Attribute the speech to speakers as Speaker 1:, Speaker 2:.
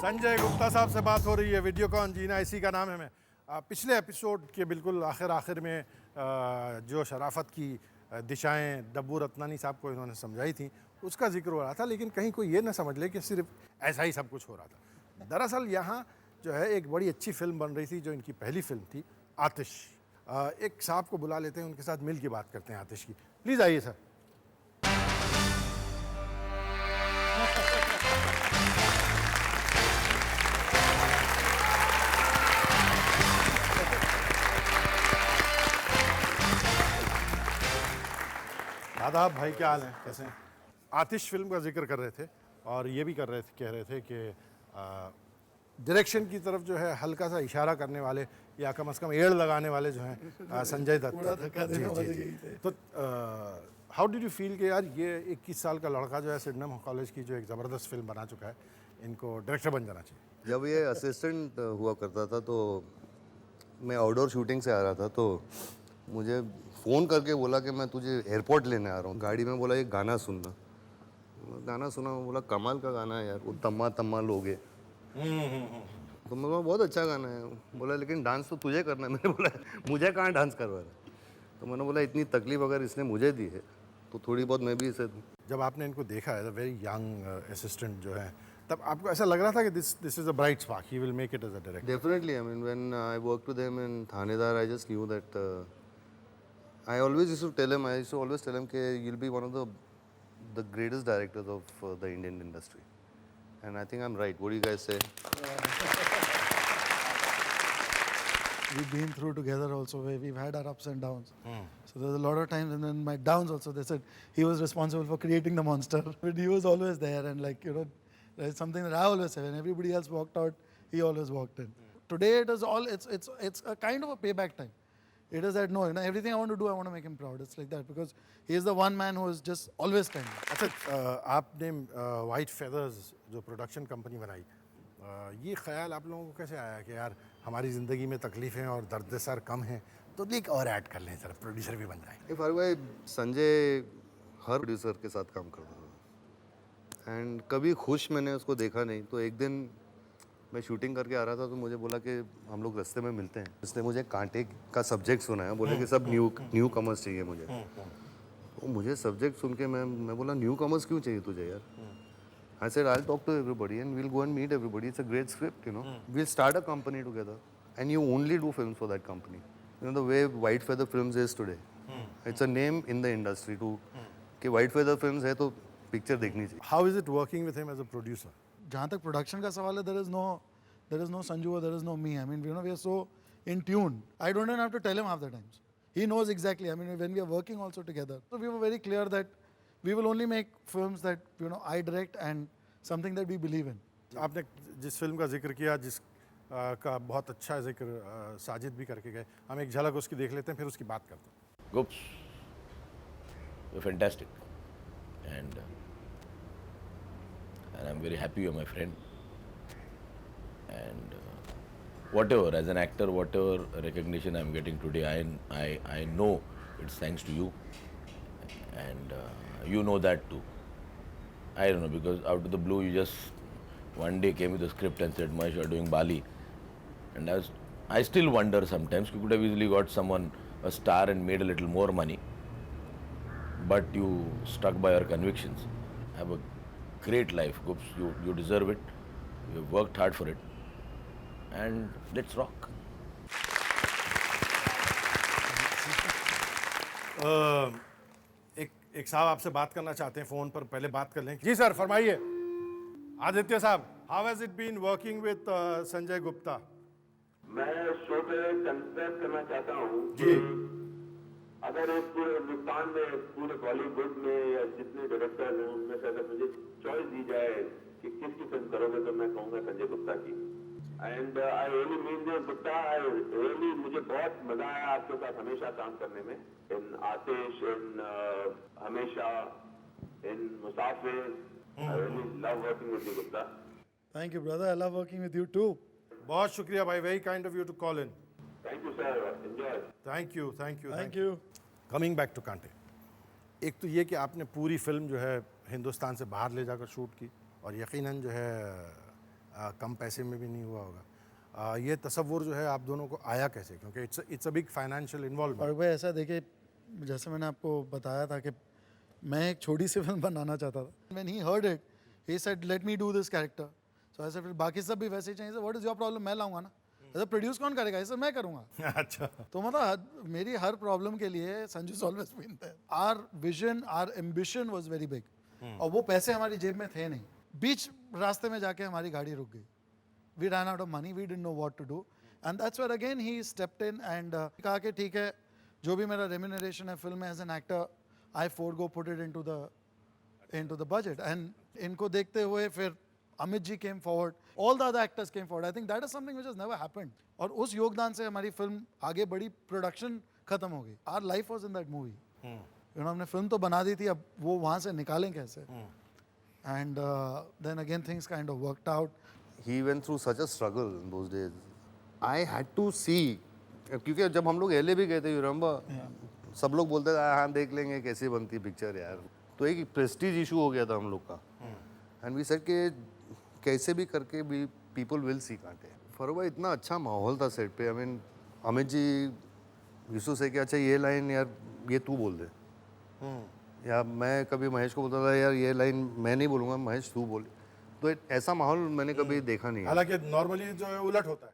Speaker 1: संजय गुप्ता साहब से बात हो रही है। वीडियोकॉन जीना इसी का नाम है। मैं पिछले एपिसोड के बिल्कुल आखिर में जो शराफत की दिशाएं डब्बू रत्नानी साहब को इन्होंने समझाई थी उसका जिक्र हो रहा था, लेकिन कहीं कोई ये ना समझ ले कि सिर्फ ऐसा ही सब कुछ हो रहा था। दरअसल यहाँ जो है एक बड़ी अच्छी फिल्म बन रही थी, जो इनकी पहली फिल्म थी आतिश। एक साहब को बुला लेते हैं, उनके साथ मिल के बात करते हैं आतिश की। प्लीज़ आइए सर। आदाब भाई, क्या हाल है, कैसे हैं? आतिश फिल्म का जिक्र कर रहे थे और ये भी कह रहे थे कि डायरेक्शन की तरफ जो है हल्का सा इशारा करने वाले या कम से कम एड़ लगाने वाले जो हैं संजय दत्त जी। तो हाउ डिड यू फील कि यार ये 21 साल का लड़का जो है सिडनम कॉलेज की जो एक ज़बरदस्त फिल्म बना चुका है, इनको डायरेक्टर बन जाना चाहिए?
Speaker 2: जब ये असिस्टेंट हुआ करता था तो मैं आउटडोर शूटिंग से आ रहा था, तो मुझे फ़ोन करके बोला कि मैं तुझे एयरपोर्ट लेने आ रहा हूँ। गाड़ी में बोला ये गाना सुनना। गाना सुना, बोला कमाल का गाना है यार, वो तम्मा तम्मा लोगे। तो मैं बोला बहुत अच्छा गाना है। बोला लेकिन डांस तो तुझे करना है। मैंने बोला मुझे कहाँ डांस करवा रहा है। तो मैंने बोला इतनी तकलीफ अगर इसने मुझे दी है तो थोड़ी बहुत मैं भी इसे दूँ।
Speaker 1: जब आपने इनको देखा है, वेरी यंग असिस्टेंट जो है, तब आपको ऐसा लग रहा था कि this is a bright spark, he will make it as a director?
Speaker 2: Definitely, I mean, when I worked with him in Thanedar, I just knew that I always used to tell him, I used to always tell him that you'll be one of the greatest directors of the Indian industry. And I think I'm right. What do you guys say?
Speaker 3: We've been through together also, where we've had our ups and downs. So there's a lot of times, and then my downs also, they said he was responsible for creating the monster. But he was always there, and like, you know, there's something that I always say, when everybody else walked out, he always walked in. Today it is all, it's a kind of a payback time. It is that, no, you know, everything I want to do, I want to make him proud. It's like that, because he is the one man who is just always kind.
Speaker 1: अच्छा, आपने white feathers जो production company बनाई, ये ख्याल आप लोगों को कैसे आया कि यार हमारी ज़िंदगी में तकलीफ़ें और दर्द सर कम हैं, तो एक और ऐड कर लें, सर प्रोड्यूसर भी बन जाए?
Speaker 2: फारूक भाई, संजय हर प्रोड्यूसर के साथ काम करता था एंड कभी खुश मैंने उसको देखा नहीं। तो एक दिन मैं शूटिंग करके आ रहा था तो मुझे बोला कि हम लोग रास्ते में मिलते हैं। उसने मुझे कांटे का सब्जेक्ट सुनाया, बोले कि सब न्यू कमर्स चाहिए मुझे। तो मुझे सब्जेक्ट सुन के मैं बोला न्यू कमर्स क्यों चाहिए तुझे यार? I said I'll talk to everybody and we'll go and meet everybody. It's a great script, you know. We'll start a company together and you only do films for that company. You know the way White Feather Films is today. It's a name in the industry to कि White Feather Films है तो picture देखनी चाहिए।
Speaker 1: How is it working with him as a producer?
Speaker 3: जहाँ तक production का सवाल है, there is no Sanju or there is no me. I mean, you know, we are so in tune. I don't even have to tell him half the times. He knows exactly. I mean, when we are working also together, so we were very clear that we will only make films that, you know, I direct and something that we believe in.
Speaker 1: आपने जिस film का जिक्र किया, जिस का बहुत अच्छा जिक्र साजिद भी करके गए, हम एक झलक उसकी देख लेते हैं, फिर उसकी बात करते हैं।
Speaker 4: Goops, you're fantastic, and I'm very happy you're my friend. And whatever, as an actor, whatever recognition I'm getting today, I know it's thanks to you, and you know that too. I don't know, because out of the blue, you just one day came with a script and said, Mahesh, you're doing Bali. And I still wonder sometimes, you could have easily got someone, a star, and made a little more money. But you stuck by your convictions. Have a great life, Goops. You deserve it. You've worked hard for it. And let's rock.
Speaker 1: एक साहब आपसे बात करना चाहते हैं phone पर, पहले बात कर लें। जी सर, फरमाइए। आदित्य साहब, how has it been working with Sanjay Gupta?
Speaker 5: मैं शो पे कंसर्ट करना चाहता हूँ
Speaker 1: जी।
Speaker 5: अगर इस पूरे हिंदुस्तान में, पूरे बॉलीवुड में या जितने डायरेक्टर हैं उनमें से अगर मुझे चॉइस दी जाए कि किसकी फिल्म करोगे, तो मैं कहूँगा संजय गुप्ता की। And I really mean this Gupta, I really, मुझे बहुत मजा आया आपके साथ हमेशा काम करने में, इन आतिश, इन हमेशा, इन मुसाफिर। I really love working with you Gupta.
Speaker 3: Thank you, brother. I love working with you too.
Speaker 1: बहुत शुक्रिया भाई, very kind of you to call in.
Speaker 5: Thank you sir, enjoy.
Speaker 1: Thank you, thank you,
Speaker 3: Thank you.
Speaker 1: Coming back to Kaante, एक तो ये कि आपने पूरी film जो है हिंदुस्तान से बाहर ले जाकर शूट की, और यकीनन जो है कम पैसे में भी नहीं हुआ होगा। ये तसव्वुर जो है आप दोनों को आया कैसे, क्योंकि it's a big financial involvement.
Speaker 3: और भाई ऐसा देखिए, जैसे मैंने आपको बताया था कि मैं एक छोटी सी फिल्म बनाना चाहता था। When he heard it, he said, let me do this character. So I said, फिर बाकी सब भी वैसे ही चाहिए। What is your problem? मैं लाऊंगा ना। ऐसा प्रोड्यूस कौन करेगा? ऐसा मैं करूंगा।
Speaker 1: अच्छा,
Speaker 3: तो मतलब मेरी हर प्रॉब्लम के लिए Sanju always been there. Our vision, our ambition was very big, और वो पैसे हमारी जेब में थे नहीं। बीच रास्ते में जाके हमारी गाड़ी रुक गई। We run out of money, we didn't know what to do, and that's where again he stepped in and कहा कि ठीक है, जो भी मेरा रेम्यूनरेशन है फिल्म में as an actor, I forgo put it into the budget. And इनको देखते हुए फिर Amit ji came forward, all the other actors came forward. I think that is something which has never happened, और उस योगदान से हमारी फिल्म आगे बढ़ी, प्रोडक्शन खत्म हो गई। Our life was in that movie. You know, हमने फिल्म तो बना दी थी, अब वो वहाँ से निकालें कैसे? And then again things kind of worked out.
Speaker 2: He went through such a struggle in those days. I had to see, क्योंकि जब हम लोग LA भी गए थे, you remember, सब लोग बोलते थे हाँ देख लेंगे कैसे बनती पिक्चर यार। तो एक प्रेस्टीज इशू हो गया था हम लोग का, एंड वी सेड कि कैसे भी करके भी पीपल विल सी कांटे। फरवा इतना अच्छा माहौल था सेट पे। आई मीन अमित जी यूसु से कि अच्छा ये लाइन यार ये तू बोल दे, या मैं कभी महेश को बोलता था यार ये लाइन मैं नहीं बोलूँगा, महेश तू बोल। तो ऐसा माहौल मैंने कभी देखा नहीं है।
Speaker 1: हालांकि नॉर्मली जो है उलट होता है।